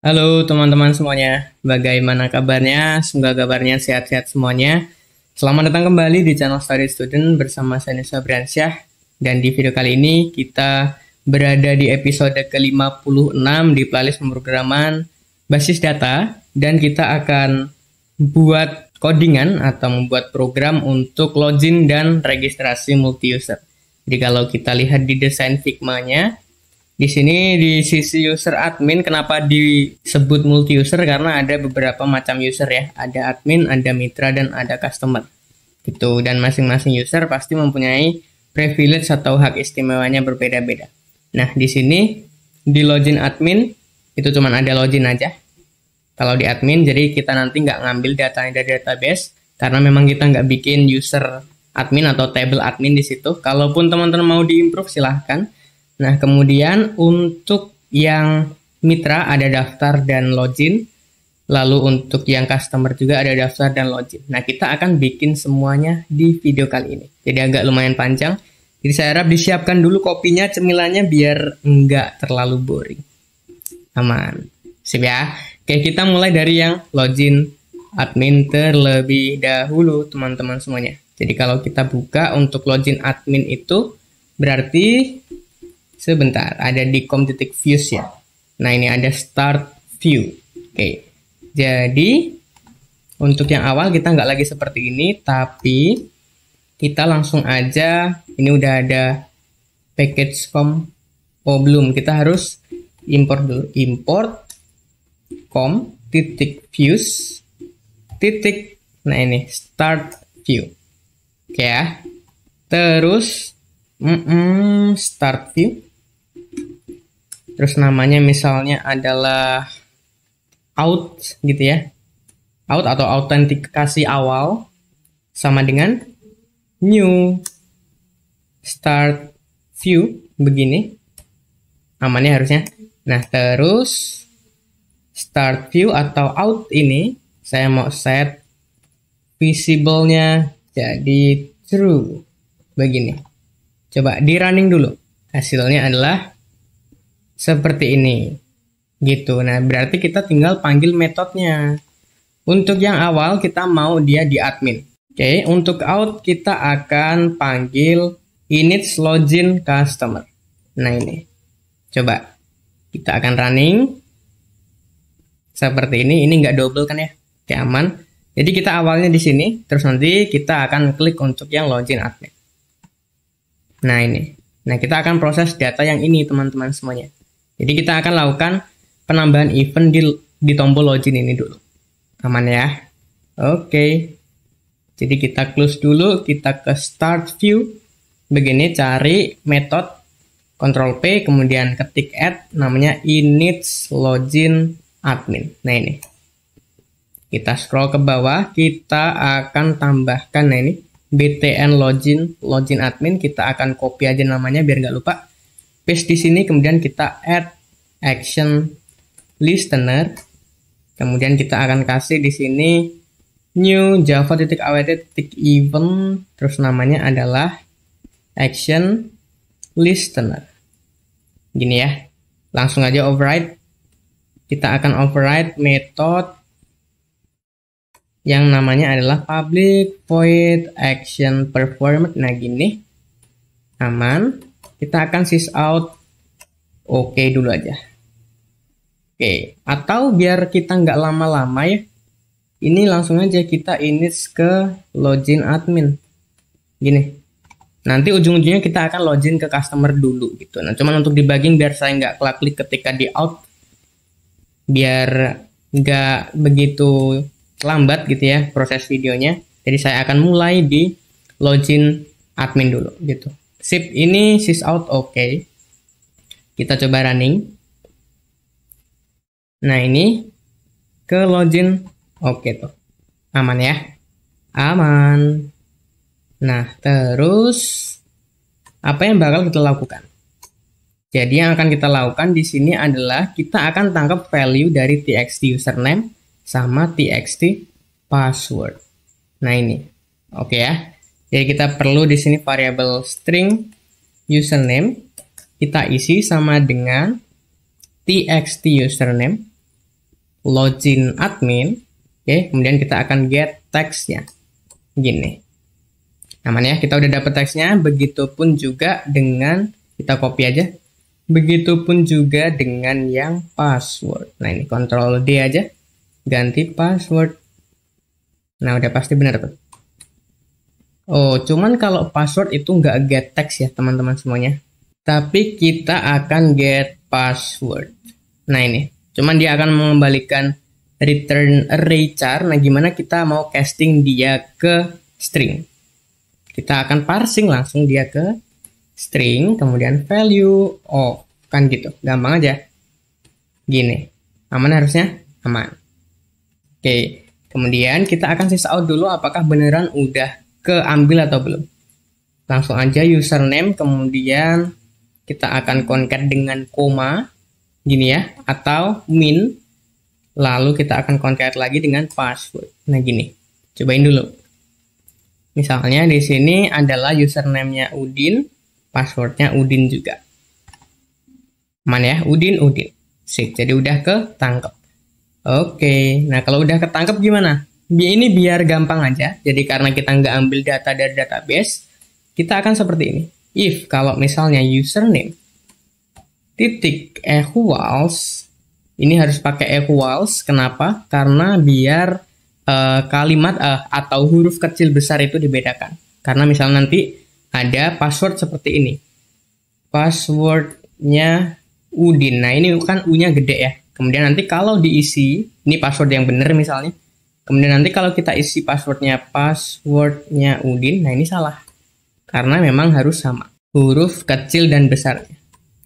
Halo teman-teman semuanya, bagaimana kabarnya? Semoga kabarnya sehat-sehat semuanya. Selamat datang kembali di channel Study Student bersama saya Nisa Briansyah. Dan di video kali ini kita berada di episode ke-56 di playlist pemrograman basis data. Dan kita akan buat codingan atau membuat program untuk login dan registrasi multi-user. Jadi kalau kita lihat di desain Figma-nya, di sini di sisi user admin, kenapa disebut multi user? Karena ada beberapa macam user ya. Ada admin, ada mitra, dan ada customer. Gitu. Dan masing-masing user pasti mempunyai privilege atau hak istimewanya berbeda-beda. Nah, di sini di login admin itu cuma ada login aja. Kalau di admin, jadi kita nanti nggak ngambil datanya dari database karena memang kita nggak bikin user admin atau table admin di situ. Kalaupun teman-teman mau diimprove silahkan. Nah, kemudian untuk yang mitra ada daftar dan login. Lalu untuk yang customer juga ada daftar dan login. Nah, kita akan bikin semuanya di video kali ini. Jadi agak lumayan panjang. Jadi saya harap disiapkan dulu kopinya, cemilannya biar nggak terlalu boring. Aman. Sip ya. Oke, kita mulai dari yang login admin terlebih dahulu, teman-teman semuanya. Jadi kalau kita buka untuk login admin itu berarti sebentar, ada di com.views ya. Nah, ini ada start view. Oke, jadi untuk yang awal kita nggak lagi seperti ini, tapi kita langsung aja, ini udah ada package com. Oh, belum, kita harus import dulu. Import com.views titik, nah ini start view. Oke ya. Terus start view. Terus namanya misalnya adalah out gitu ya. Out atau autentikasi awal sama dengan new start view begini. Amannya harusnya. Nah, terus start view atau out ini saya mau set visible-nya jadi true begini. Coba di running dulu. Hasilnya adalah seperti ini. Gitu. Nah, berarti kita tinggal panggil metodenya. Untuk yang awal kita mau dia di admin. Oke, untuk out kita akan panggil init login customer. Nah, ini. Coba kita akan running seperti ini. Ini nggak double kan ya? Oke, aman. Jadi kita awalnya di sini, terus nanti kita akan klik untuk yang login admin. Nah, ini. Nah, kita akan proses data yang ini, teman-teman semuanya. Jadi kita akan lakukan penambahan event di tombol login ini dulu. Aman ya? Oke. Jadi kita close dulu, kita ke start view. Begini, cari metode, Ctrl P, kemudian ketik add, namanya init login admin. Nah, ini. Kita scroll ke bawah, kita akan tambahkan, nah ini, btn login admin, kita akan copy aja namanya biar nggak lupa. Paste di sini, kemudian kita add action listener. Kemudian kita akan kasih di sini new java.awt.event, terus namanya adalah action listener. Gini ya. Langsung aja override. Kita akan override method yang namanya adalah public void action performed. Nah, gini. Aman. Kita akan sysout oke dulu aja. Oke, atau biar kita nggak lama-lama ya, ini langsung aja kita init ke login admin. Gini, nanti ujung-ujungnya kita akan login ke customer dulu gitu. Nah, cuman untuk debugging biar saya nggak klik ketika di out, biar nggak begitu lambat gitu ya proses videonya. Jadi saya akan mulai di login admin dulu gitu. Sip, ini sysout oke. Kita coba running. Nah, ini ke login oke tuh. Aman ya? Aman. Nah, terus apa yang bakal kita lakukan? Jadi yang akan kita lakukan di sini adalah kita akan tangkap value dari txt username sama txt password. Nah, ini. Oke ya. Jadi kita perlu di sini variabel string username kita isi sama dengan txt username login admin. Oke, kemudian kita akan get text-nya. Gini. Aman ya, kita udah dapat teksnya. Begitupun juga dengan, kita copy aja. Begitupun juga dengan yang password. Nah ini Ctrl D aja, ganti password. Nah udah pasti benar tuh. Oh, cuman kalau password itu nggak get text ya teman-teman semuanya. Tapi kita akan get password. Nah ini, cuman dia akan mengembalikan return array char. Nah gimana kita mau casting dia ke string? Kita akan parsing langsung dia ke string, kemudian value of, kan gitu, gampang aja. Gini, aman harusnya? Aman. Oke, kemudian kita akan sys out dulu apakah beneran udah keambil atau belum. Langsung aja username, kemudian kita akan concat dengan koma, gini ya, atau min, lalu kita akan concat lagi dengan password. Nah gini, cobain dulu. Misalnya di sini adalah username-nya Udin, password-nya Udin juga. Aman ya, Udin. Sip, jadi udah ketangkep. Oke, nah kalau udah ketangkep gimana? Ini biar gampang aja. Jadi karena kita nggak ambil data dari database, kita akan seperti ini. If kalau misalnya username titik equals, ini harus pakai equals. Kenapa? Karena biar kalimat atau huruf kecil besar itu dibedakan. Karena misalnya nanti ada password seperti ini. Passwordnya Udin. Nah ini kan U-nya gede ya. Kemudian nanti kalau diisi, ini password yang benar misalnya. Kemudian nanti kalau kita isi passwordnya Udin, nah ini salah. Karena memang harus sama. Huruf kecil dan besarnya.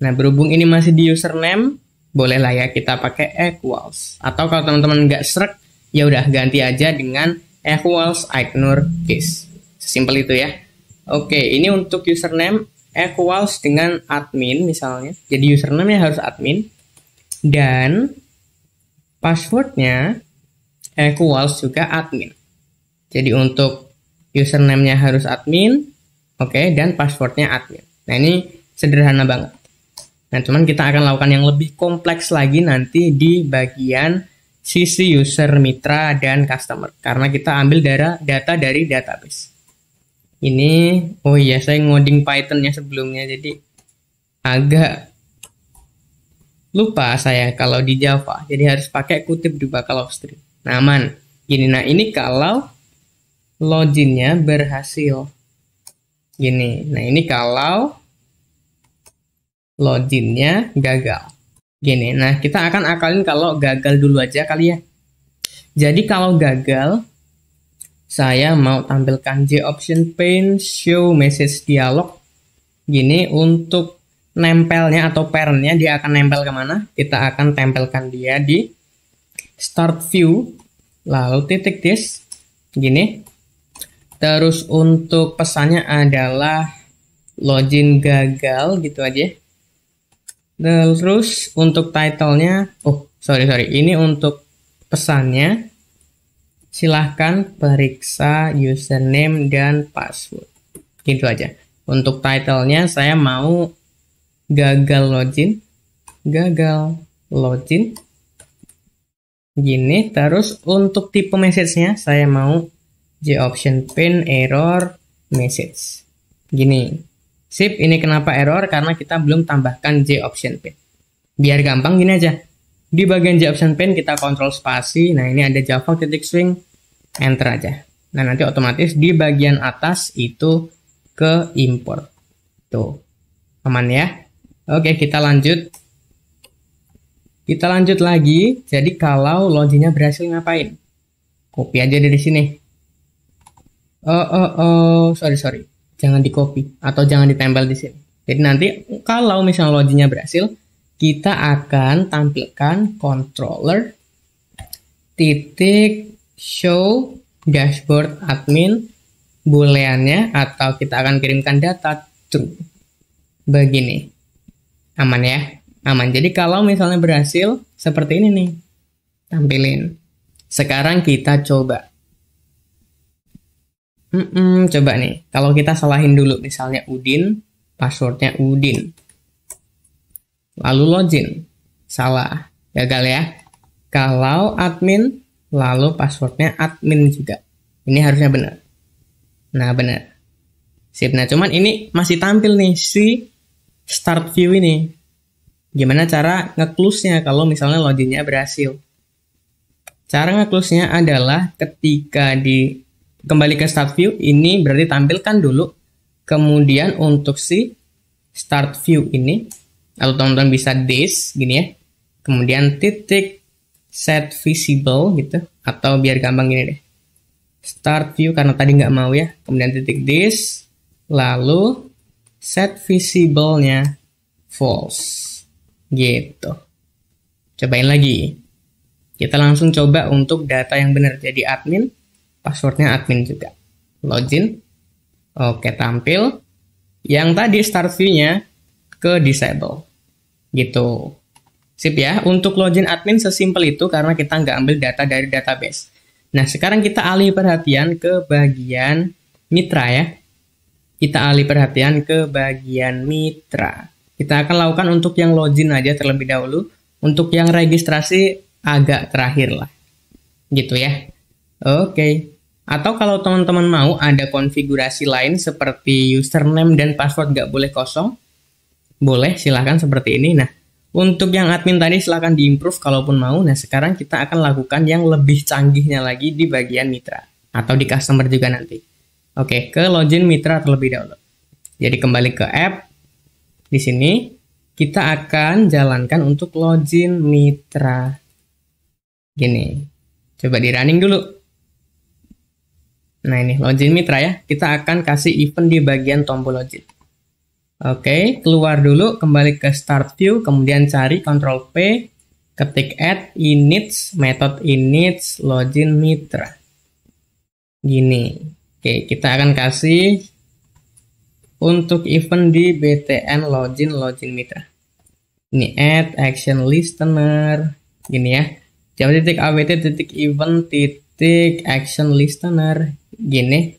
Nah berhubung ini masih di username, bolehlah ya kita pakai equals. Atau kalau teman-teman nggak srek, ya udah ganti aja dengan equals ignore case. Sesimpel itu ya. Oke, ini untuk username equals dengan admin misalnya. Jadi username-nya harus admin dan passwordnya equals juga admin. Jadi untuk username-nya harus admin, oke, dan passwordnya admin. Nah ini sederhana banget. Nah cuman kita akan lakukan yang lebih kompleks lagi nanti di bagian sisi user, mitra, dan customer. Karena kita ambil data dari database. Ini, oh iya saya ngoding Python-nya sebelumnya, jadi agak lupa saya kalau di Java. Jadi harus pakai kutip juga kalau string. Nah aman. Gini, nah ini kalau loginnya berhasil. Gini, nah ini kalau loginnya gagal. Gini, nah kita akan akalin kalau gagal dulu aja kali ya. Jadi kalau gagal, saya mau tampilkan JOption pane, show message dialog. Gini, untuk nempelnya atau parentnya dia akan nempel kemana? Kita akan tempelkan dia di start view, lalu titik this, gini. Terus untuk pesannya adalah login gagal, gitu aja. Terus untuk title-nya, ini untuk pesannya, silahkan periksa username dan password. Gitu aja. Untuk title-nya saya mau gagal login. Gini, terus untuk tipe message-nya saya mau JOption pane error message. Gini. Sip, ini kenapa error? Karena kita belum tambahkan JOption pane. Biar gampang gini aja. Di bagian JOption pane kita kontrol spasi. Nah, ini ada Java titik swing, enter aja. Nah, nanti otomatis di bagian atas itu ke import. Tuh. Aman ya? Oke, kita lanjut. Kita lanjut lagi. Jadi kalau loginnya berhasil ngapain? Copy aja dari sini. Sorry. Jangan di copy atau jangan ditempel di sini. Jadi nanti kalau misalnya loginnya berhasil, kita akan tampilkan controller titik show dashboard admin booleannya, atau kita akan kirimkan data true. Begini. Aman ya? Aman. Jadi kalau misalnya berhasil seperti ini nih. Tampilin. Sekarang kita coba. Coba nih, kalau kita salahin dulu, misalnya Udin, passwordnya Udin. Lalu login. Salah. Gagal ya. Kalau admin, lalu passwordnya admin juga. Ini harusnya benar. Nah, benar. Sip. Nah, cuman ini masih tampil nih si start view ini. Gimana cara nge-close-nya kalau misalnya loginnya berhasil? Cara nge-close-nya adalah ketika kembali ke start view, ini berarti tampilkan dulu. Kemudian untuk si start view ini, atau teman-teman bisa this, gini ya. Kemudian titik set visible gitu, atau biar gampang gini deh. Start view karena tadi nggak mau ya. Kemudian titik this, lalu set visible-nya false. Gitu. Cobain lagi. Kita langsung coba untuk data yang benar. Jadi admin, passwordnya admin juga. Login. Oke, tampil. Yang tadi start view-nya ke disable. Gitu. Sip ya, untuk login admin sesimpel itu karena kita nggak ambil data dari database. Nah, sekarang kita alih perhatian ke bagian mitra ya. Kita alih perhatian ke bagian mitra. Kita akan lakukan untuk yang login aja terlebih dahulu. Untuk yang registrasi agak terakhir lah. Gitu ya. Oke. Atau kalau teman-teman mau ada konfigurasi lain seperti username dan password nggak boleh kosong, boleh silahkan seperti ini. Nah, untuk yang admin tadi silahkan diimprove kalaupun mau. Nah, sekarang kita akan lakukan yang lebih canggihnya lagi di bagian mitra. Atau di customer juga nanti. Oke, ke login mitra terlebih dahulu. Jadi kembali ke app. Di sini kita akan jalankan untuk login mitra. Gini. Coba di running dulu. Nah, ini login mitra ya. Kita akan kasih event di bagian tombol login. Oke, keluar dulu, kembali ke start view, kemudian cari Ctrl P, ketik add inits, method inits, login mitra. Gini. Oke, kita akan kasih untuk event di btn login mitra. Ini add action listener. Gini ya. Coba titik awt titik event titik action listener. Gini.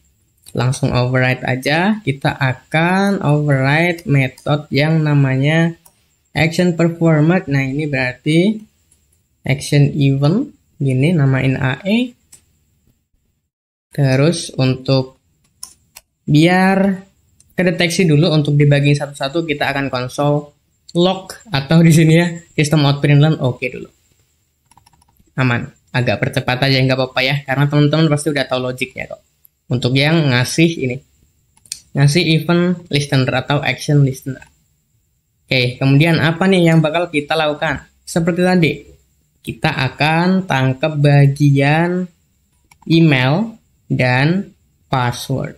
Langsung override aja. Kita akan override method yang namanya action performed. Nah, ini berarti action event. Gini, namain AE. Terus untuk biar kedeteksi dulu untuk dibagi satu-satu, kita akan console log atau di sini ya system out println oke dulu. Aman. Agak percepat aja nggak apa-apa ya, karena teman-teman pasti udah tahu logiknya kok. Untuk yang ngasih ini, ngasih event listener atau action listener. Oke, kemudian apa nih yang bakal kita lakukan? Seperti tadi, kita akan tangkap bagian email dan password,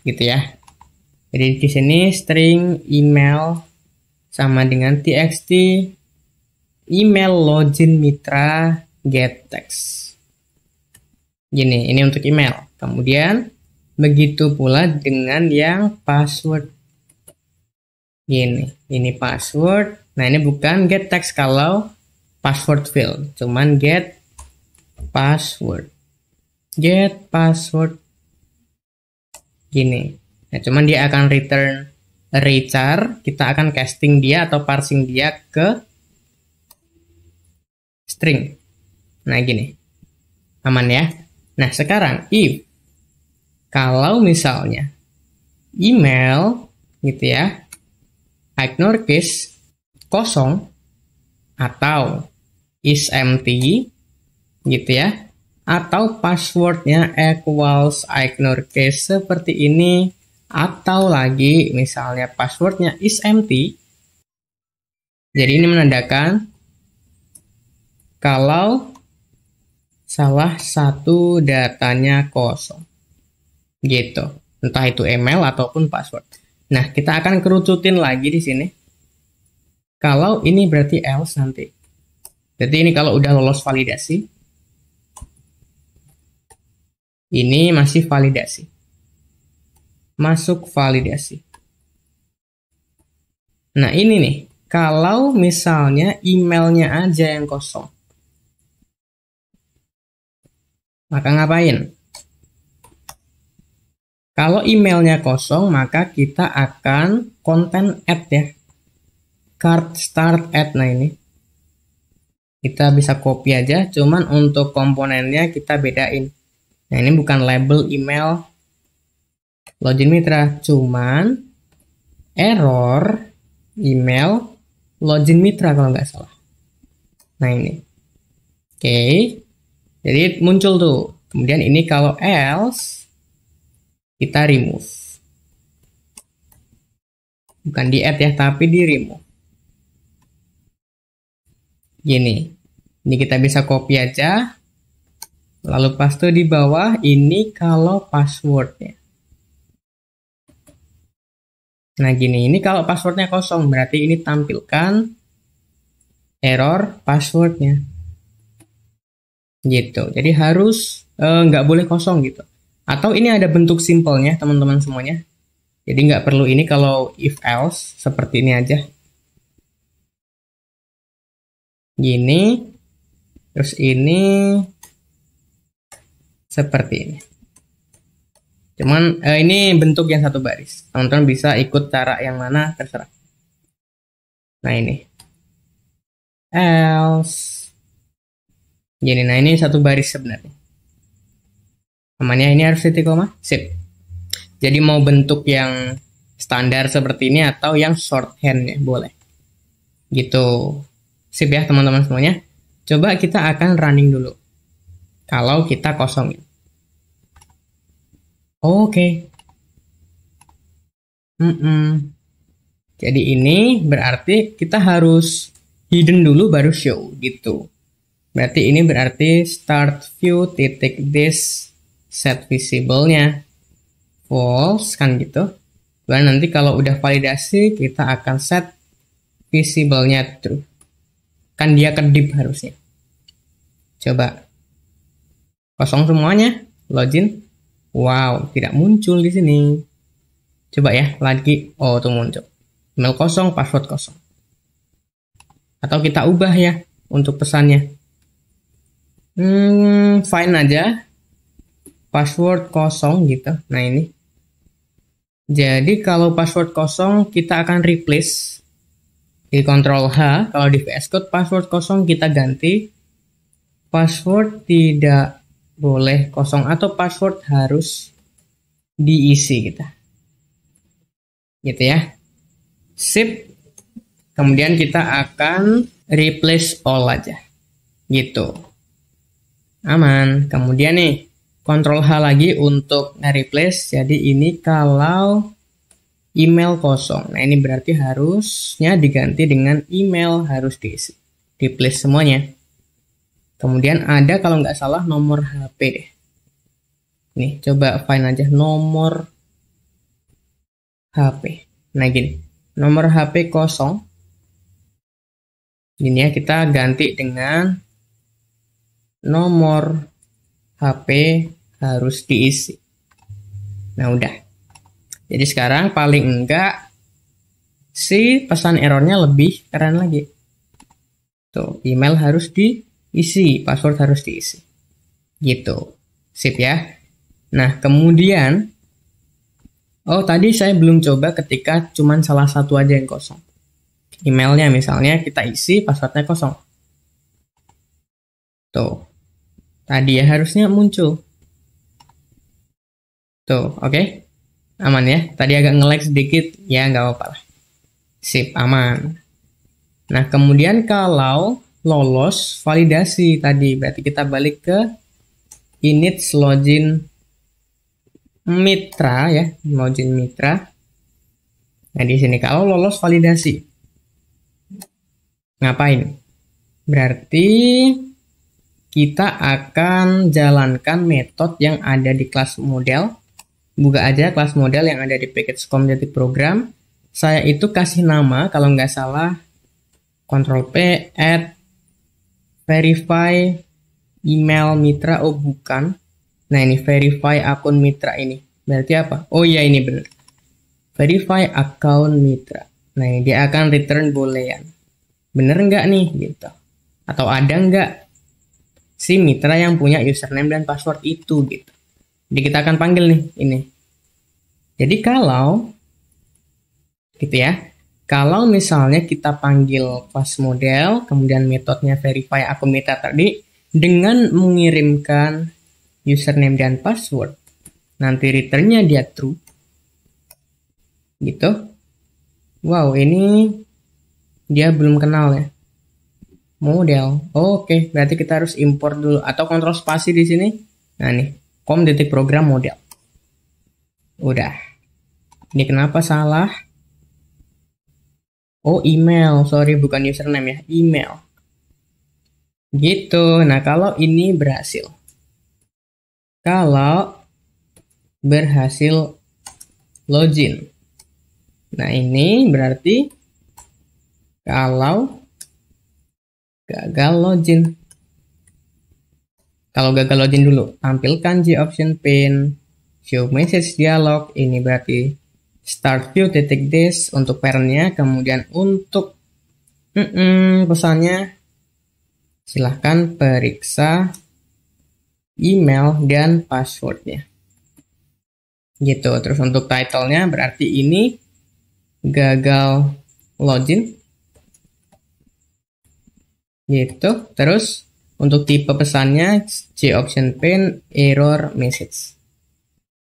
gitu ya. Jadi di sini string email sama dengan txt email login mitra get text. Gini, ini untuk email. Kemudian, begitu pula dengan yang password. Gini, ini password. Nah, ini bukan get text kalau password field. Cuman get password. Get password. Gini. Nah, cuman dia akan return rechar. Kita akan casting dia atau parsing dia ke string. Nah, gini. Aman ya. Nah, sekarang if kalau misalnya email gitu ya, ignore case kosong atau is empty gitu ya, atau passwordnya equals ignore case seperti ini, atau lagi misalnya passwordnya is empty. Jadi ini menandakan kalau salah satu datanya kosong. Gitu. Entah itu email ataupun password. Nah, kita akan kerucutin lagi di sini. Kalau ini berarti else nanti. Jadi ini kalau udah lolos validasi. Ini masih validasi. Masuk validasi. Nah, ini nih. Kalau misalnya emailnya aja yang kosong. Maka ngapain? Kalau emailnya kosong, maka kita akan content add ya. Card start add. Nah, ini. Kita bisa copy aja, cuman untuk komponennya kita bedain. Nah, ini bukan label email login mitra, cuman error email login mitra kalau nggak salah. Nah, ini. Oke. Jadi muncul tuh. Kemudian ini kalau else, kita remove. Bukan di add ya, tapi di remove. Gini. Ini kita bisa copy aja. Lalu paste di bawah. Ini kalau passwordnya. Nah, gini. Ini kalau passwordnya kosong. Berarti ini tampilkan error passwordnya. Gitu. Jadi harus nggak boleh kosong gitu. Atau ini ada bentuk simpelnya teman-teman semuanya. Jadi nggak perlu ini kalau if else seperti ini aja. Gini. Terus ini seperti ini. Cuman ini bentuk yang satu baris. Teman-teman bisa ikut cara yang mana terserah. Nah, ini. Else. Gini, nah ini satu baris sebenarnya. Namanya ini harus titik koma. Sip. Jadi mau bentuk yang standar seperti ini atau yang shorthand ya, boleh. Gitu. Sip ya teman-teman semuanya. Coba kita akan running dulu. Kalau kita kosongin. Oke. Jadi ini berarti kita harus hidden dulu baru show gitu. Berarti ini berarti start view titik this set visible-nya false kan gitu. Dan nanti kalau udah validasi kita akan set visible-nya true. Kan dia kedip harusnya. Coba kosong semuanya login. Wow, tidak muncul di sini. Coba ya lagi. Oh, tuh muncul. Email kosong, password kosong. Atau kita ubah ya untuk pesannya. Fine aja. Password kosong gitu. Nah, ini. Jadi kalau password kosong kita akan replace di Ctrl H. Kalau di VS Code password kosong kita ganti password tidak boleh kosong atau password harus diisi kita. Gitu ya. Sip. Kemudian kita akan replace all aja. Gitu. Aman. Kemudian nih, Ctrl H lagi untuk nge-replace. Jadi ini kalau email kosong. Nah, ini berarti harusnya diganti dengan email harus diisi. Replace semuanya. Kemudian ada kalau nggak salah nomor HP deh. Nih, coba find aja nomor HP. Nah, gini. Nomor HP kosong. Ini ya, kita ganti dengan nomor HP harus diisi. Nah, udah. Jadi sekarang paling enggak si pesan errornya lebih keren lagi. Tuh, email harus diisi, password harus diisi. Gitu. Sip ya. Nah, kemudian tadi saya belum coba ketika cuman salah satu aja yang kosong. Emailnya misalnya kita isi, passwordnya kosong. Tuh. Tadi ya harusnya muncul. Tuh, oke. Aman ya. Tadi agak nge-lag sedikit, ya nggak apa-apa lah. Sip, aman. Nah, kemudian kalau lolos validasi tadi, berarti kita balik ke init login mitra ya, login mitra. Nah, di sini kalau lolos validasi. Ngapain? Berarti kita akan jalankan metode yang ada di kelas model. Buka aja kelas model yang ada di package.com.program. Saya itu kasih nama, kalau nggak salah, Ctrl P, add, verify, email mitra, oh bukan. Nah, ini verify akun mitra ini. Berarti apa? Oh iya, ini benar. Verify akun mitra. Nah, ini dia akan return boolean. Bener nggak nih? Gitu. Atau ada nggak si mitra yang punya username dan password itu gitu. Jadi kita akan panggil nih ini. Jadi kalau gitu ya, kalau misalnya kita panggil class model, kemudian metodenya verify akun mitra tadi, dengan mengirimkan username dan password, nanti returnnya dia true. Gitu. Wow, ini dia belum kenal ya. Model. Oke, berarti kita harus import dulu atau kontrol spasi di sini. Nah nih, com.program model. Udah. Ini kenapa salah? Oh, email. Sorry, bukan username ya. Email. Gitu. Nah, kalau ini berhasil. Kalau berhasil login. Nah, ini berarti kalau gagal login. Kalau gagal login dulu, tampilkan option pane, show message dialog. Ini berarti start view .this untuk parentnya. Kemudian untuk pesannya, silahkan periksa email dan passwordnya. Gitu. Terus untuk title-nya berarti ini gagal login. Gitu. Terus untuk tipe pesannya option pane error message.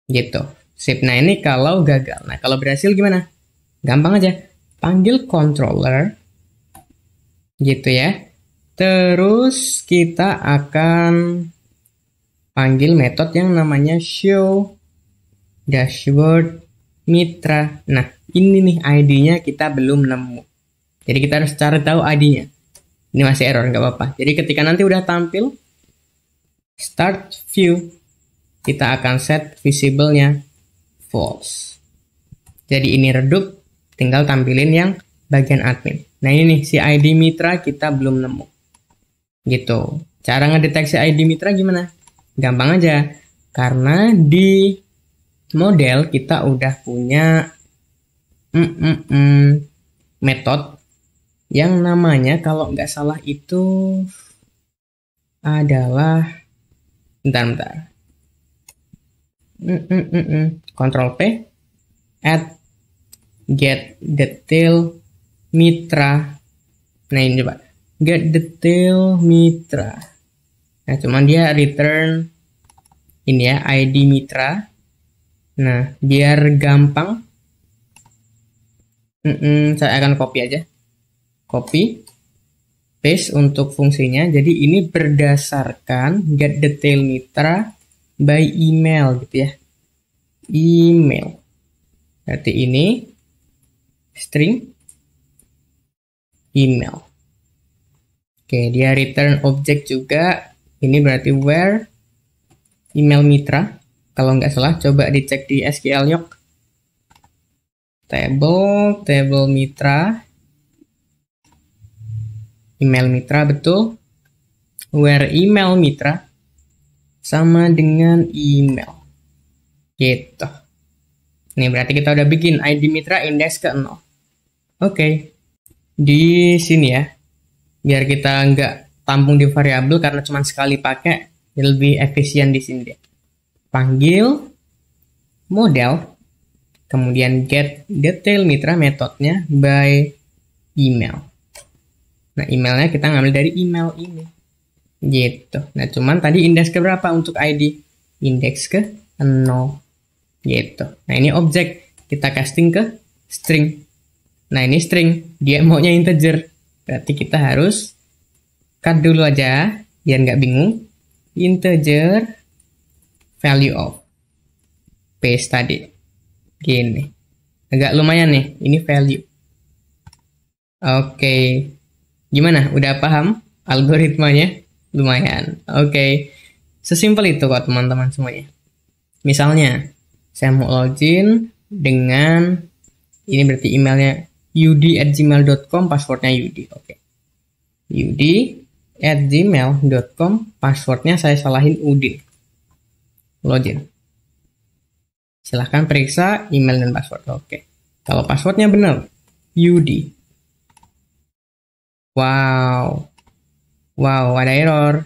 Gitu. Sip. Nah, ini kalau gagal. Nah, kalau berhasil gimana? Gampang aja. Panggil controller. Gitu ya. Terus kita akan panggil metode yang namanya show dashboard mitra. Nah, ini nih ID-nya kita belum nemu. Jadi kita harus cari tahu ID-nya. Ini masih error, nggak apa-apa. Jadi ketika nanti udah tampil, start view, kita akan set visible-nya false. Jadi ini redup, tinggal tampilin yang bagian admin. Nah ini nih, si ID mitra kita belum nemu. Gitu. Cara ngedeteksi ID mitra gimana? Gampang aja. Karena di model kita udah punya metode yang namanya kalau nggak salah itu adalah bentar. Ctrl P add get detail mitra. Nah ini coba get detail mitra. Nah cuman dia return ini ya ID mitra. Nah biar gampang saya akan copy aja. Copy, paste untuk fungsinya. Jadi ini berdasarkan get detail mitra by email gitu ya. Email. Berarti ini string email. Oke, dia return object juga. Ini berarti where email mitra. Kalau nggak salah, coba dicek di SQL Yoke. Table mitra. Email mitra betul. Where email mitra sama dengan email. Gitu. Ini berarti kita udah bikin ID mitra indeks ke 0. Oke. Di sini ya. Biar kita nggak tampung di variabel karena cuma sekali pakai, lebih efisien di sini deh. Panggil model, kemudian get detail mitra metodenya by email. Nah, emailnya kita ngambil dari email ini. Gitu. Nah, cuman tadi indeks ke berapa untuk ID? Indeks ke 0. Gitu. Nah, ini objek. Kita casting ke string. Nah, ini string. Dia maunya integer. Berarti kita harus cut dulu aja. Biar nggak bingung. Integer value of. Paste tadi. Gini. Agak lumayan nih. Ini value. Oke. Gimana? Udah paham algoritmanya? Lumayan. Oke. Sesimpel itu kok teman-teman semuanya. Misalnya, saya mau login dengan ini berarti emailnya ud@gmail.com, passwordnya ud. Oke. ud@gmail.com, passwordnya saya salahin udin. Login. Silahkan periksa email dan password. Oke. Kalau passwordnya benar, ud. Wow, ada error.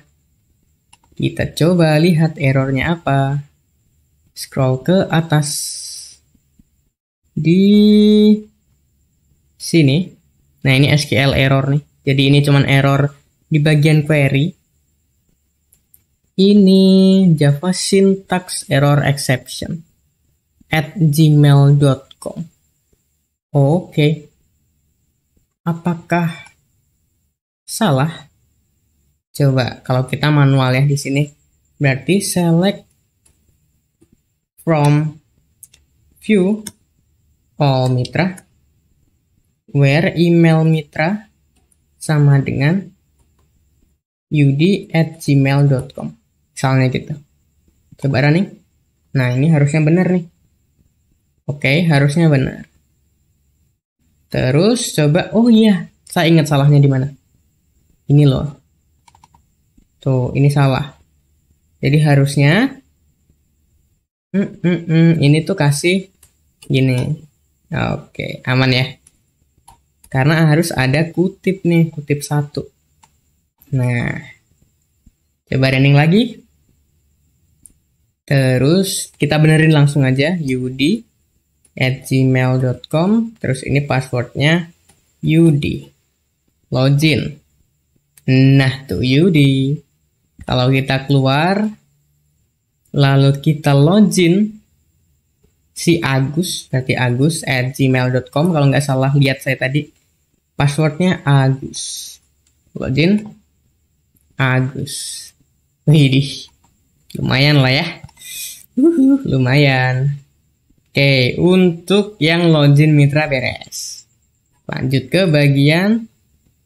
Kita coba lihat errornya apa. Scroll ke atas. Di sini. Nah, ini SQL error nih. Jadi ini cuman error di bagian query. Ini Java syntax error exception at gmail.com. Oke. Apakah salah? Coba kalau kita manual ya di sini. Berarti select from view all mitra where email mitra sama dengan ud@gmail.com. Misalnya gitu. Coba running. Nah, ini harusnya benar nih. Oke, harusnya benar. Terus coba, oh iya, saya ingat salahnya di mana. Ini loh. Tuh, ini salah. Jadi harusnya ini tuh kasih gini. Oke, aman ya. Karena harus ada kutip nih, kutip 1. Nah, coba running lagi. Terus kita benerin langsung aja ud@gmail.com. Terus ini passwordnya ud. Login. Nah, tuh ud. Kalau kita keluar, lalu kita login si Agus, berarti agus@gmail.com. Kalau nggak salah lihat saya tadi, passwordnya Agus. Login Agus. Widih, lumayan lah ya. Lumayan. Oke, untuk yang login mitra beres. Lanjut ke bagian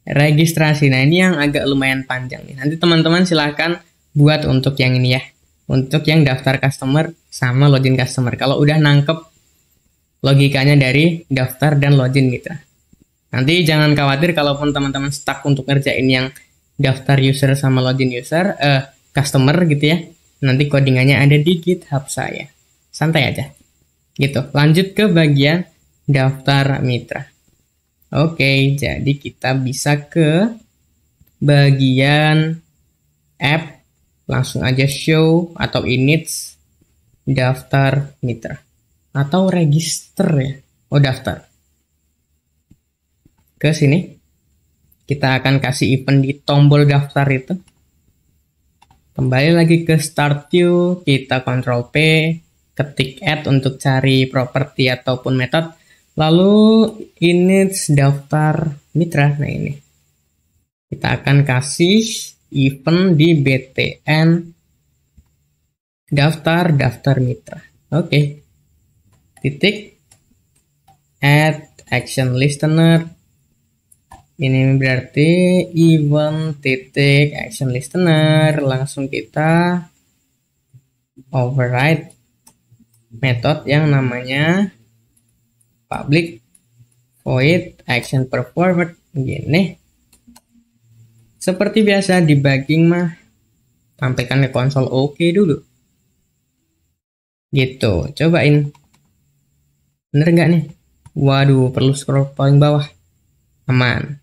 registrasi. Nah, ini yang agak lumayan panjang nih. Nanti teman-teman silahkan buat untuk yang ini ya. Untuk yang daftar customer sama login customer. Kalau udah nangkep logikanya dari daftar dan login mitra. Nanti jangan khawatir kalaupun teman-teman stuck untuk ngerjain yang daftar user sama login user, customer gitu ya. Nanti codingannya ada di GitHub saya. Santai aja. Gitu. Lanjut ke bagian daftar mitra. Oke, jadi kita bisa ke bagian app, langsung aja show atau init daftar mitra atau register ya. Oh, daftar. Ke sini kita akan kasih event di tombol daftar itu. Kembali lagi ke start view, kita Ctrl P, ketik add untuk cari properti ataupun metode. Lalu init daftar mitra. Nah, ini kita akan kasih event di btn daftar mitra. Oke. Titik add action listener. Ini berarti event titik action listener. Langsung kita override metode yang namanya public void action performed. Gini. Seperti biasa debugging mah tampilkan ke konsol oke dulu. Gitu. Cobain. Bener nggak nih? Waduh, perlu scroll paling bawah. Aman.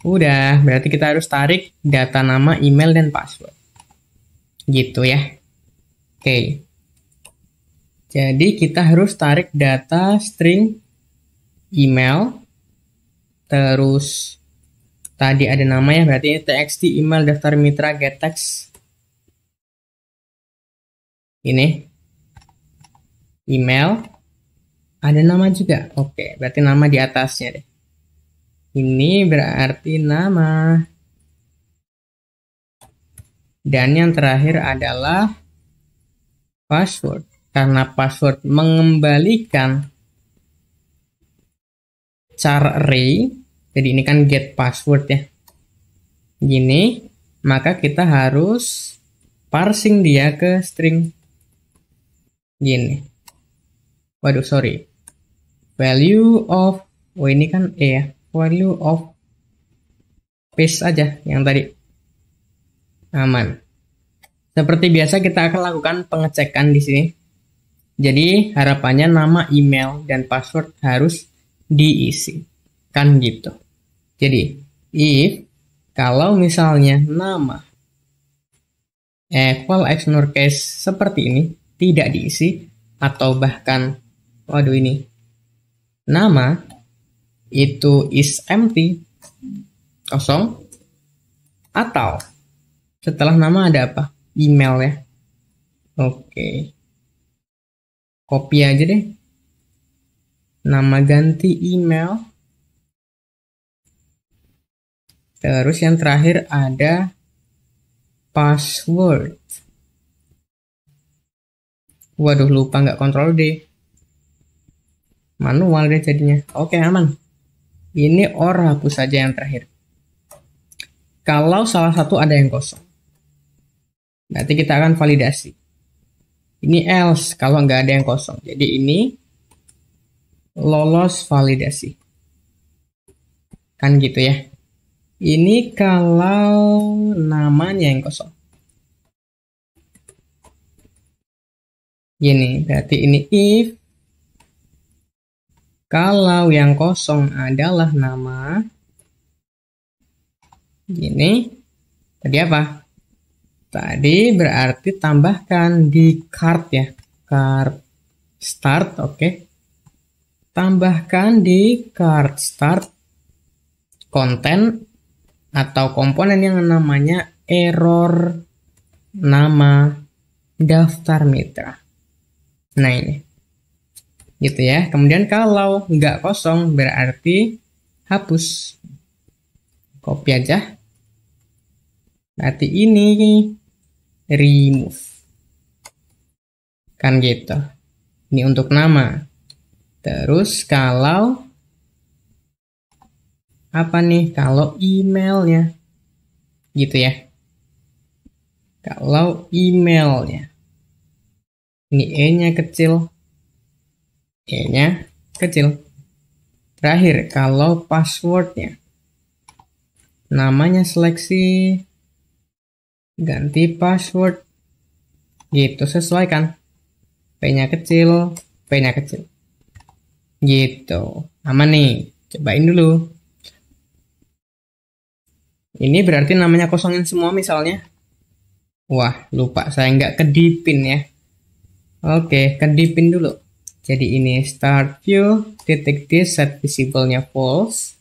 Udah, berarti kita harus tarik data nama, email, dan password. Gitu ya. Oke. Jadi kita harus tarik data string email. Terus tadi ada nama ya, berarti ini txt email daftar mitra get text. Ini email. Ada nama juga. Oke, berarti nama di atasnya deh. Ini berarti nama. Dan yang terakhir adalah password. Karena password mengembalikan char array. Jadi ini kan get password ya. Gini, maka kita harus parsing dia ke string. Gini. Waduh, sorry. Value of, oh ini kan E ya. Value of paste aja yang tadi. Aman. Seperti biasa kita akan lakukan pengecekan di sini. Jadi harapannya nama, email, dan password harus diisi. Kan gitu. Jadi if kalau misalnya nama equal x NOR case seperti ini tidak diisi, atau bahkan waduh ini nama itu is empty, kosong, atau setelah nama ada apa? Email ya. Oke. Copy aja deh. Nama ganti email. Terus yang terakhir ada password. Waduh, lupa nggak kontrol D. Manual deh jadinya. Oke, aman. Ini or hapus saja yang terakhir. Kalau salah satu ada yang kosong, berarti kita akan validasi. Ini else kalau nggak ada yang kosong. Jadi ini lolos validasi. Kan gitu ya. Ini kalau namanya yang kosong. Gini, berarti ini if kalau yang kosong adalah nama. Gini, tadi apa? Tadi berarti tambahkan di card ya. Card start, oke. Tambahkan di card start konten atau komponen yang namanya error nama daftar mitra. Nah ini. Gitu ya. Kemudian kalau nggak kosong berarti hapus. Copy aja. Berarti ini remove. Kan gitu. Ini untuk nama. Terus kalau apa nih? Kalau emailnya. Gitu ya. Kalau emailnya. Ini E-nya kecil. E-nya kecil. Terakhir, kalau passwordnya. Namanya seleksi. Ganti password. Gitu, sesuaikan. P-nya kecil, P-nya kecil. Gitu. Aman nih. Cobain dulu. Ini berarti namanya kosongin semua misalnya. Wah, lupa. Saya nggak kedipin ya. Oke, kedipin dulu. Jadi ini start view, titik D, set visible-nya false.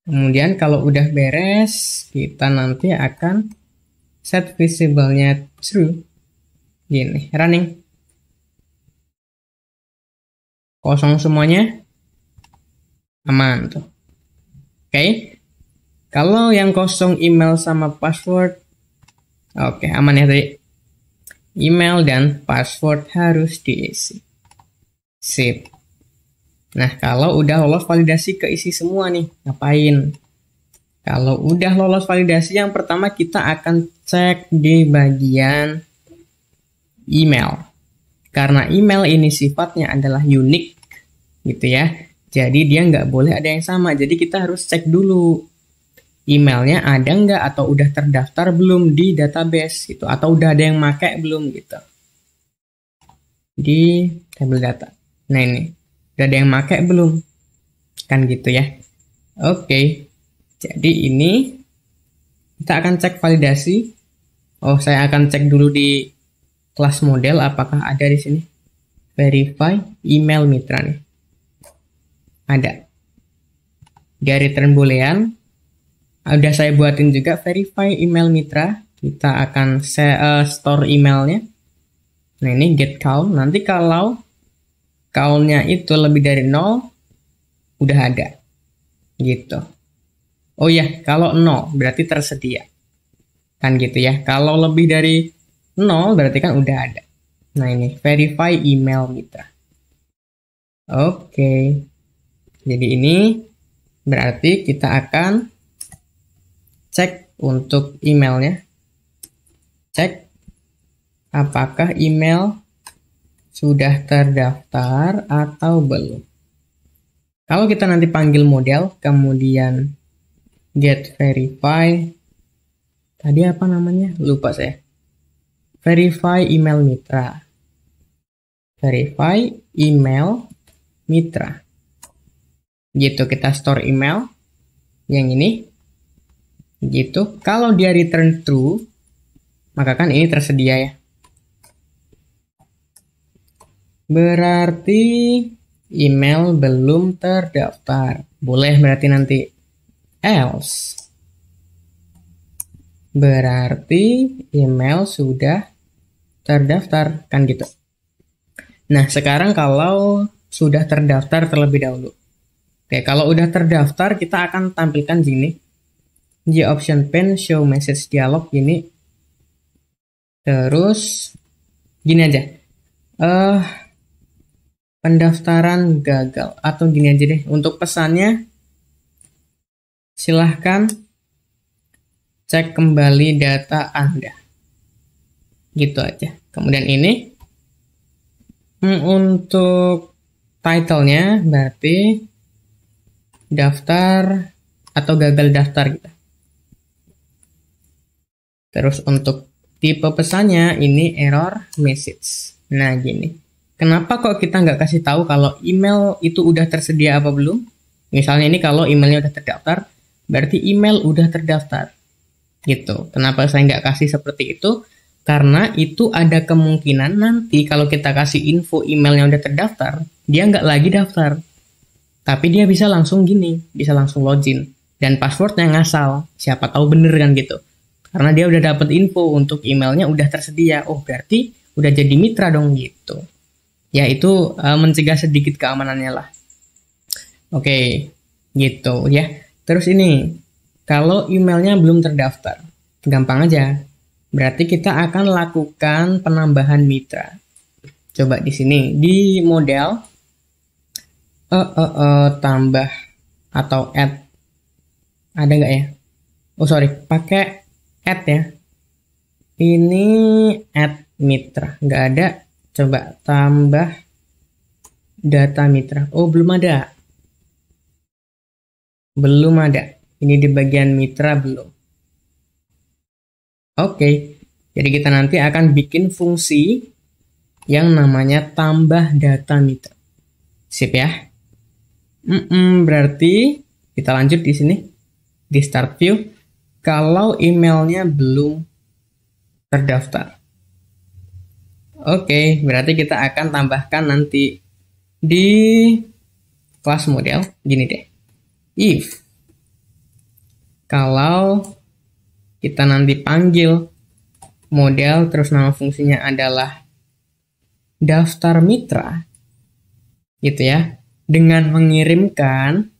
Kemudian kalau udah beres, kita nanti akan set visible-nya true. Gini, running. Kosong semuanya. Aman tuh. Oke. Kalau yang kosong email sama password. Oke, aman ya tadi. Email dan password harus diisi. Sip. Nah, kalau udah lolos validasi keisi semua nih, ngapain? Kalau udah lolos validasi, yang pertama kita akan cek di bagian email. Karena email ini sifatnya adalah unik, gitu ya. Jadi dia nggak boleh ada yang sama. Jadi kita harus cek dulu emailnya ada nggak atau udah terdaftar belum di database gitu, atau udah ada yang pakai belum gitu di tabel data. Nah ini udah ada yang pakai belum, kan gitu ya. Oke, jadi ini kita akan cek validasi. Oh, saya akan cek dulu di kelas model apakah ada di sini. Verify email mitra nih. Ada. Dia return boolean. Udah saya buatin juga verify email mitra. Kita akan store emailnya. Nah ini get count. Nanti kalau countnya itu lebih dari 0, udah ada. Gitu. Oh ya, kalau 0 berarti tersedia. Kan gitu ya. Kalau lebih dari 0 berarti kan udah ada. Nah ini verify email mitra. Oke. Jadi ini berarti kita akan cek untuk emailnya. Cek apakah email sudah terdaftar atau belum. Kalau kita nanti panggil model, kemudian get verify. Tadi apa namanya? Lupa saya. Verify email mitra. Verify email mitra. Gitu, kita store email yang ini. Gitu. Kalau dia return true, maka kan ini tersedia ya. Berarti email belum terdaftar. Boleh berarti nanti. Else berarti email sudah terdaftar, kan gitu. Nah, sekarang kalau sudah terdaftar terlebih dahulu. Oke, kalau udah terdaftar, kita akan tampilkan gini. Di option pane, show message dialog gini. Terus, gini aja. Pendaftaran gagal. Atau gini aja deh. Untuk pesannya, silahkan cek kembali data Anda. Gitu aja. Kemudian ini. Untuk title-nya berarti daftar atau gagal daftar gitu. Terus untuk tipe pesannya ini error message. Nah gini, kenapa kok kita nggak kasih tahu kalau email itu udah tersedia apa belum? Misalnya ini kalau emailnya udah terdaftar, berarti email udah terdaftar. Gitu. Kenapa saya nggak kasih seperti itu? Karena itu ada kemungkinan nanti kalau kita kasih info emailnya udah terdaftar, dia nggak lagi daftar. Tapi dia bisa langsung gini, bisa langsung login. Dan passwordnya ngasal, siapa tahu bener kan gitu. Karena dia udah dapet info untuk emailnya udah tersedia. Oh berarti udah jadi mitra dong gitu. Ya itu mencegah sedikit keamanannya lah. Oke, gitu ya. Terus ini, kalau emailnya belum terdaftar, gampang aja. Berarti kita akan lakukan penambahan mitra. Coba di sini, di model tambah atau add. Ada nggak ya? Oh sorry, pakai add ya. Ini add mitra, nggak ada. Coba tambah data mitra. Oh belum ada. Belum ada. Ini di bagian mitra belum. Oke, jadi kita nanti akan bikin fungsi yang namanya tambah data mitra. Sip ya. Berarti kita lanjut di sini di start view. Kalau emailnya belum terdaftar. Oke, berarti kita akan tambahkan nanti di kelas model gini deh. If kalau kita nanti panggil model terus nama fungsinya adalah daftar mitra gitu ya, dengan mengirimkan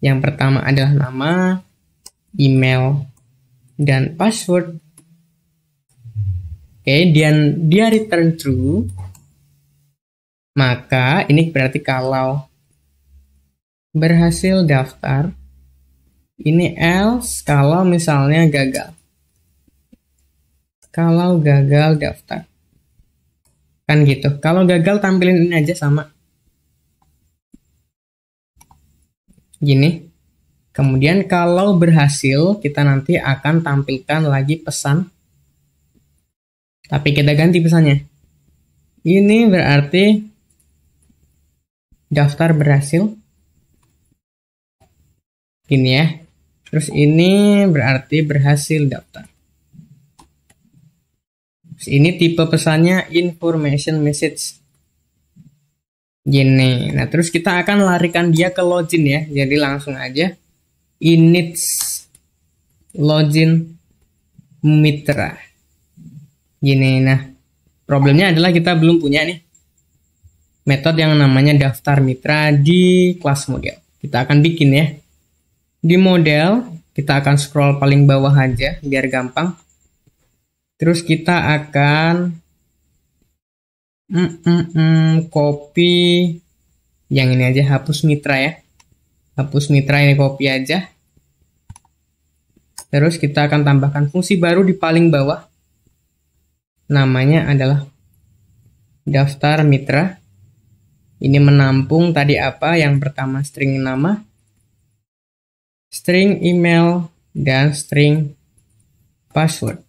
yang pertama adalah nama, email, dan password. Oke, dan dia return true, maka ini berarti kalau berhasil daftar. Ini else kalau misalnya gagal. Kalau gagal daftar. Kan gitu. Kalau gagal tampilin ini aja sama. Gini. Kemudian kalau berhasil kita nanti akan tampilkan lagi pesan. Tapi kita ganti pesannya. Ini berarti daftar berhasil. Gini ya. Terus ini berarti berhasil daftar. Ini tipe pesannya information message. Gini. Nah, terus kita akan larikan dia ke login ya. Jadi langsung aja init login mitra. Gini. Nah, problemnya adalah kita belum punya nih metode yang namanya daftar mitra di kelas model. Kita akan bikin ya. Di model, kita akan scroll paling bawah aja biar gampang. Terus kita akan copy yang ini aja, hapus mitra ya. Hapus mitra ini, copy aja. Terus kita akan tambahkan fungsi baru di paling bawah. Namanya adalah daftar mitra. Ini menampung tadi apa? Yang pertama string nama, string email, dan string password.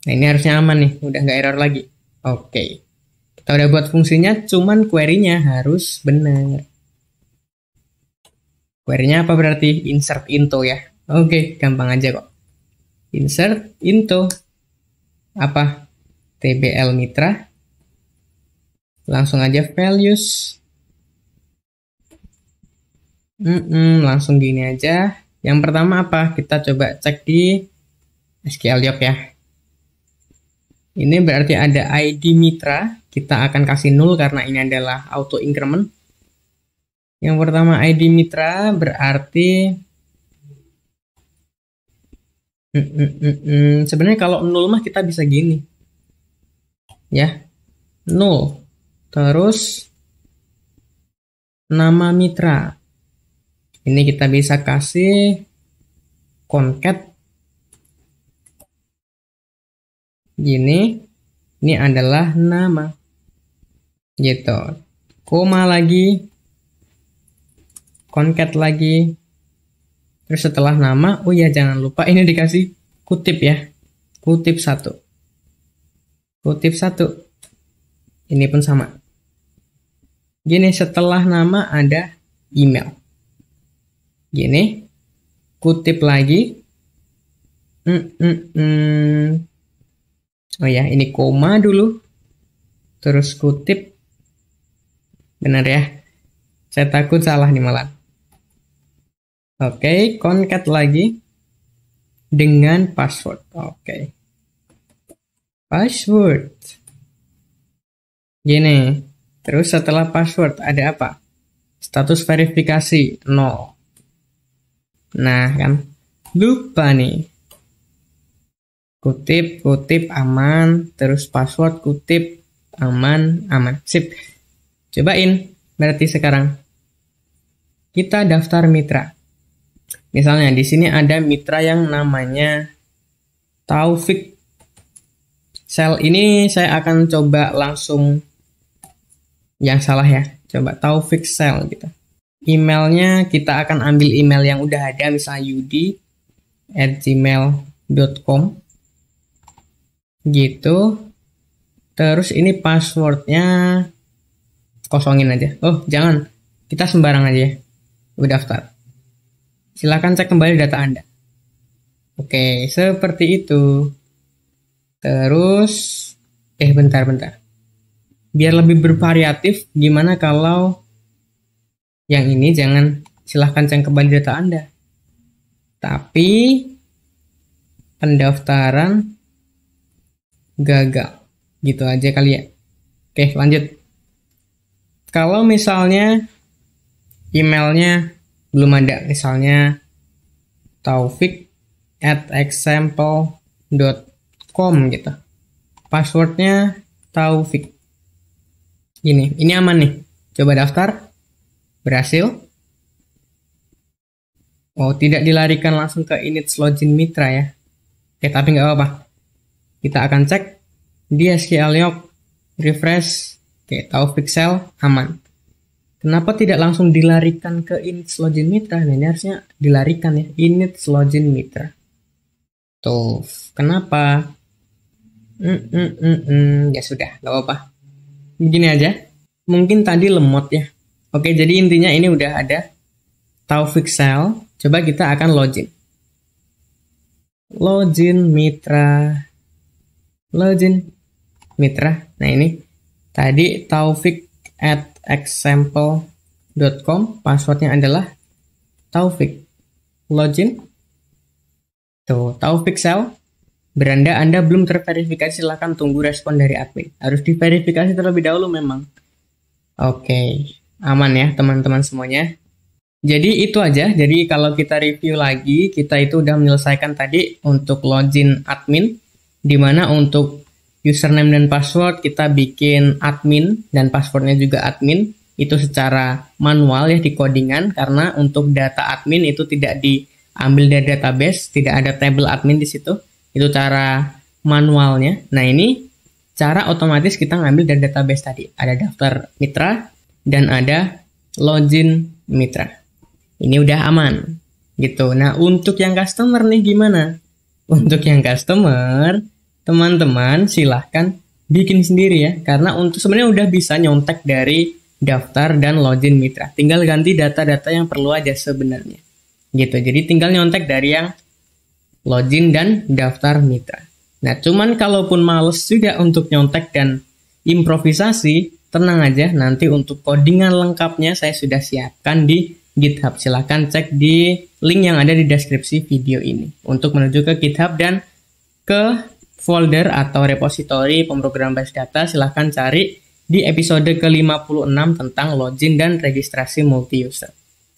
Nah, ini harusnya aman nih, udah nggak error lagi. Oke, kita udah buat fungsinya, cuman query-nya harus benar. Query-nya apa berarti? Insert into ya. Oke, gampang aja kok. Insert into apa? TBL mitra. Langsung aja values Langsung gini aja. Yang pertama apa? Kita coba cek di SQLDoc ya. Ini berarti ada ID mitra. Kita akan kasih 0 karena ini adalah auto increment. Yang pertama ID mitra berarti sebenarnya kalau 0 mah kita bisa gini. Ya. 0. Terus nama mitra. Ini kita bisa kasih concat gini. Ini adalah nama. Gitu. Koma lagi. Concat lagi. Terus setelah nama, oh ya jangan lupa ini dikasih kutip ya. Kutip 1. Kutip 1. Ini pun sama. Gini, setelah nama ada email. Gini, kutip lagi. Oh ya, ini koma dulu. Terus kutip. Benar ya? Saya takut salah nih malah. Oke, concat lagi. Dengan password. Oke. Password. Gini. Terus setelah password ada apa? Status verifikasi 0. Nah kan, lupa nih. Kutip aman, terus password kutip aman. Sip. Cobain. Berarti sekarang kita daftar mitra. Misalnya di sini ada mitra yang namanya Taufik. Sel ini saya akan coba langsung yang salah ya. Coba Taufik Sel gitu. Emailnya kita akan ambil email yang udah ada, misalnya yudi@gmail.com gitu. Terus ini passwordnya kosongin aja. Oh jangan, kita sembarang aja ya. Udah daftar. Silahkan cek kembali data Anda. Oke, seperti itu. Terus bentar. Biar lebih bervariatif, gimana kalau yang ini jangan, silahkan cek kembali data Anda. Tapi pendaftaran gagal. Gitu aja kali ya. Oke, lanjut. Kalau misalnya emailnya belum ada, misalnya taufik@example.com gitu. Passwordnya Taufik. Ini aman nih. Coba daftar. Berhasil. Oh, tidak dilarikan langsung ke init login mitra ya. Tapi nggak apa-apa. Kita akan cek di SQLDoc, refresh. Taufik Sel aman. Kenapa tidak langsung dilarikan ke init login mitra? Nah, ini harusnya dilarikan ya, init login mitra. Tuh, kenapa? Ya sudah, nggak apa-apa. Begini aja. Mungkin tadi lemot ya. Oke, jadi intinya ini udah ada Taufik Sel. Coba kita akan login. Login mitra. Nah ini tadi taufik@example.com, passwordnya adalah Taufik. Login. Tuh, Taufik Sel. Beranda Anda belum terverifikasi, silahkan tunggu respon dari admin. Harus diverifikasi terlebih dahulu memang. Oke, aman ya teman-teman semuanya. Jadi itu aja. Jadi kalau kita review lagi, kita itu udah menyelesaikan tadi untuk login admin, dimana untuk username dan password kita bikin admin dan passwordnya juga admin. Itu secara manual ya, di codingan, karena untuk data admin itu tidak diambil dari database, tidak ada table admin di situ. Itu cara manualnya. Nah ini cara otomatis kita ngambil dari database tadi. Ada daftar mitra dan ada login mitra. Ini udah aman gitu. Nah untuk yang customer nih gimana? Untuk yang customer, teman-teman silahkan bikin sendiri ya. Karena untuk sebenarnya udah bisa nyontek dari daftar dan login mitra. Tinggal ganti data-data yang perlu aja sebenarnya. Gitu. Jadi tinggal nyontek dari yang login dan daftar mitra. Nah, cuman kalaupun males juga untuk nyontek dan improvisasi, tenang aja, nanti untuk codingan lengkapnya saya sudah siapkan di GitHub. Silahkan cek di link yang ada di deskripsi video ini untuk menuju ke GitHub dan ke folder atau repositori pemrograman basis data. Silahkan cari di episode ke-56 tentang login dan registrasi multi-user.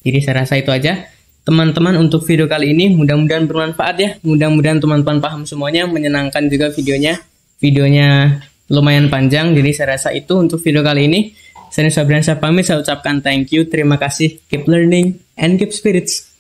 Jadi saya rasa itu aja teman-teman untuk video kali ini. Mudah-mudahan bermanfaat ya. Mudah-mudahan teman-teman paham semuanya, menyenangkan juga videonya. Videonya lumayan panjang, jadi saya rasa itu untuk video kali ini. Saya Nisa Briansyah pamit, saya ucapkan thank you, terima kasih, keep learning, and keep spirits.